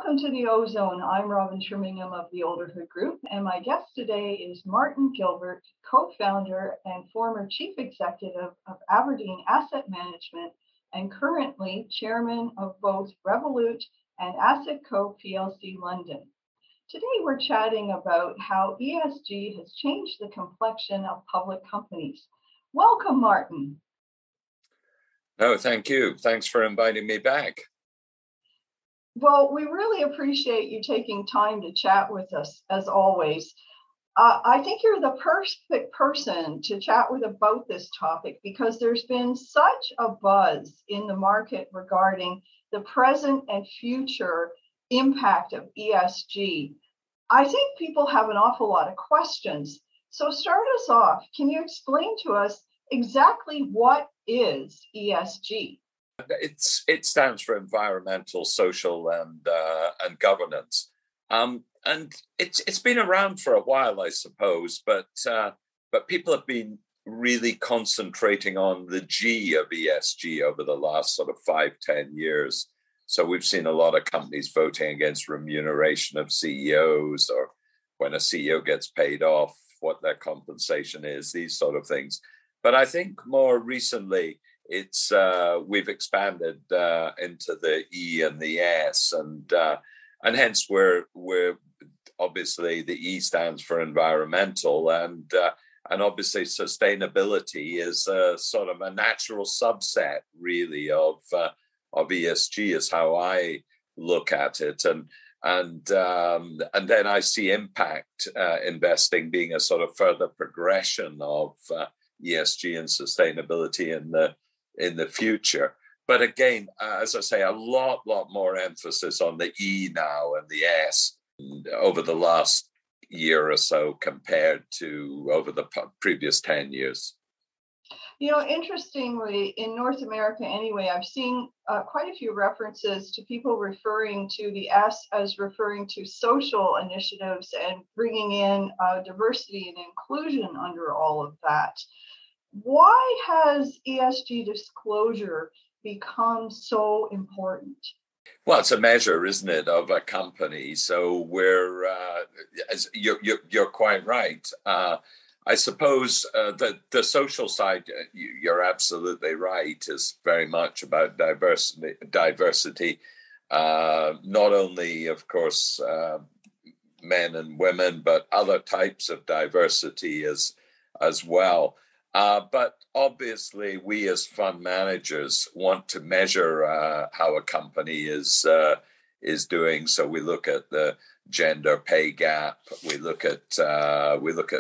Welcome to the Ozone. I'm Robin Trimingham of the Olderhood Group, and my guest today is Martin Gilbert, co-founder and former chief executive of Aberdeen Asset Management and currently chairman of both Revolut and AssetCo Plc London. Today we're chatting about how ESG has changed the complexion of public companies. Welcome, Martin. Oh, thank you. Thanks for inviting me back. Well, we really appreciate you taking time to chat with us, as always. I think you're the perfect person to chat with about this topic because there's been such a buzz in the market regarding the present and future impact of ESG. I think people have an awful lot of questions. So start us off. Can you explain to us exactly what is ESG? It stands for environmental, social, and governance, and it's been around for a while, I suppose. But people have been really concentrating on the G of ESG over the last sort of 5-10 years. So we've seen a lot of companies voting against remuneration of CEOs, or when a CEO gets paid off, what their compensation is, these sort of things. But I think more recently, we've expanded into the E and the S, and hence we're obviously the E stands for environmental, and obviously sustainability is sort of a natural subset, really, of ESG is how I look at it, and then I see impact investing being a sort of further progression of ESG and sustainability in the future. But again, as I say, a lot more emphasis on the E now and the S over the last year or so compared to over the previous 10 years. You know, interestingly, in North America anyway, I've seen quite a few references to people referring to the S as referring to social initiatives and bringing in diversity and inclusion under all of that. Why has ESG disclosure become so important? Well, it's a measure, isn't it, of a company. So we're, as you're quite right. I suppose that the social side, you're absolutely right, is very much about diversity. Not only, of course, men and women, but other types of diversity as well. But obviously, we as fund managers want to measure how a company is doing. So we look at the gender pay gap. We look at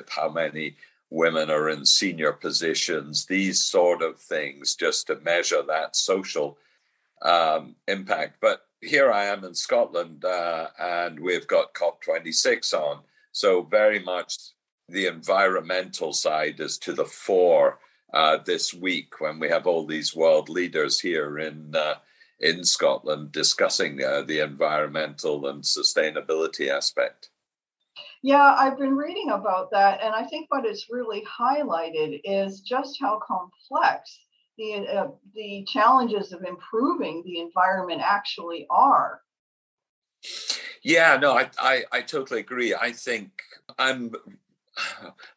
how many women are in senior positions. These sort of things, just to measure that social impact. But here I am in Scotland, and we've got COP26 on. So very much the environmental side is to the fore this week when we have all these world leaders here in Scotland discussing the environmental and sustainability aspect. Yeah, I've been reading about that, and I think what it's really highlighted is just how complex the challenges of improving the environment actually are. Yeah, no, I totally agree. I think I'm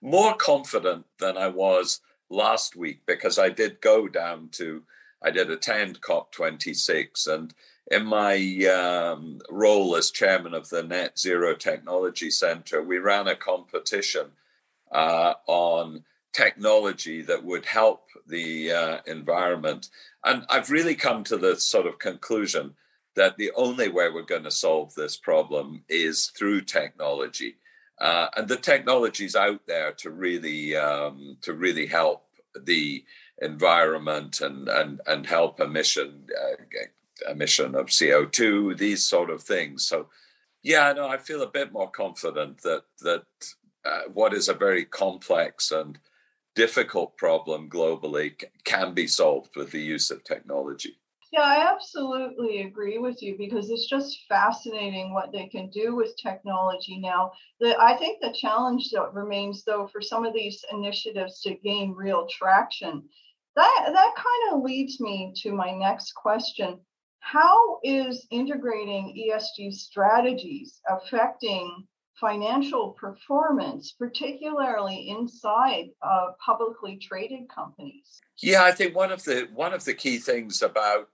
more confident than I was last week because I did attend COP26, and in my role as chairman of the Net Zero Technology Centre, we ran a competition on technology that would help the environment. And I've really come to the sort of conclusion that the only way we're going to solve this problem is through technology. And the technology's out there to really help the environment and help emission of CO2, these sort of things. So, yeah, no, I feel a bit more confident that what is a very complex and difficult problem globally can be solved with the use of technology. Yeah, I absolutely agree with you because it's just fascinating what they can do with technology now. I think the challenge that remains, though, for some of these initiatives to gain real traction, that kind of leads me to my next question. How is integrating ESG strategies affecting financial performance, particularly inside of publicly traded companies? Yeah, I think one of the key things about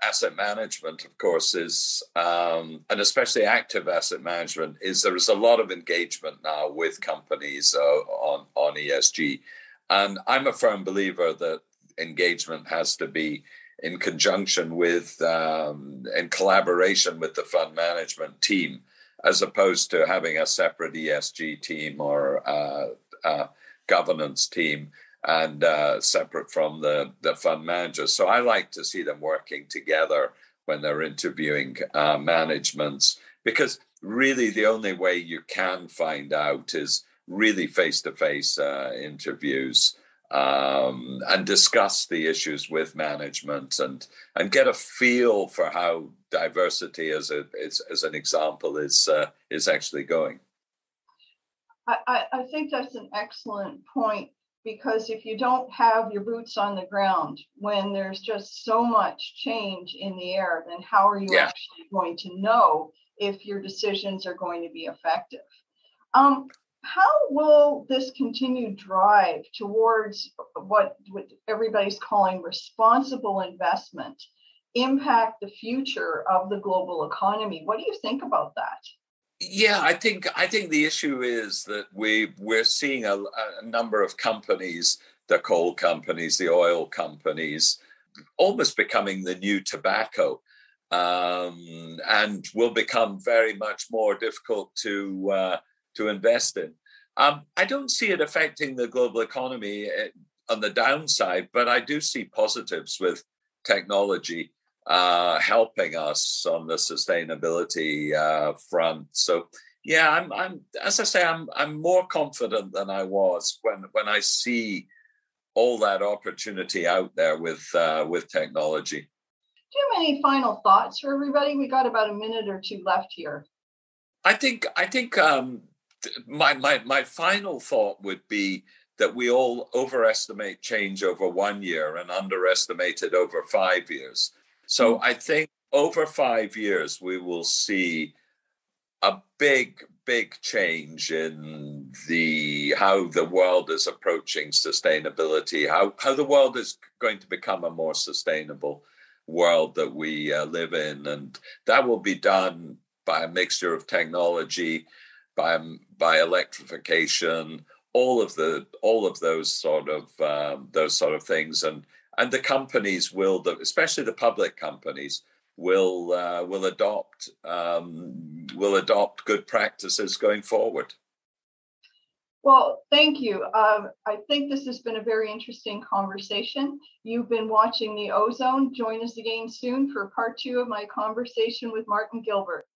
asset management, of course, is and especially active asset management, is there is a lot of engagement now with companies on ESG, and I'm a firm believer that engagement has to be in conjunction with, in collaboration with the fund management team, as opposed to having a separate ESG team or governance team and separate from the fund manager. So I like to see them working together when they're interviewing managements, because really the only way you can find out is really face-to-face interviews, and discuss the issues with management and get a feel for how diversity as an example is actually going. I think that's an excellent point, because if you don't have your boots on the ground when there's just so much change in the air, then how are you actually going to know if your decisions are going to be effective? How will this continued drive towards what everybody's calling responsible investment impact the future of the global economy? What do you think about that? Yeah, I think the issue is that we're seeing a number of companies, the coal companies, the oil companies, almost becoming the new tobacco, and will become very much more difficult to invest in. I don't see it affecting the global economy on the downside, but I do see positives with technology helping us on the sustainability front. So yeah, I'm as I say, I'm more confident than I was when I see all that opportunity out there with technology. Do you have any final thoughts for everybody? We got about a minute or two left here. I think my final thought would be that we all overestimate change over 1 year and underestimate it over 5 years. So I think over 5 years, we will see a big change in how the world is approaching sustainability, how the world is going to become a more sustainable world that we live in. And that will be done by a mixture of technology, by electrification, all of those sort of things, and the companies especially the public companies, will adopt good practices going forward. Well, thank you. I think this has been a very interesting conversation. You've been watching the Ozone. Join us again soon for part 2 of my conversation with Martin Gilbert.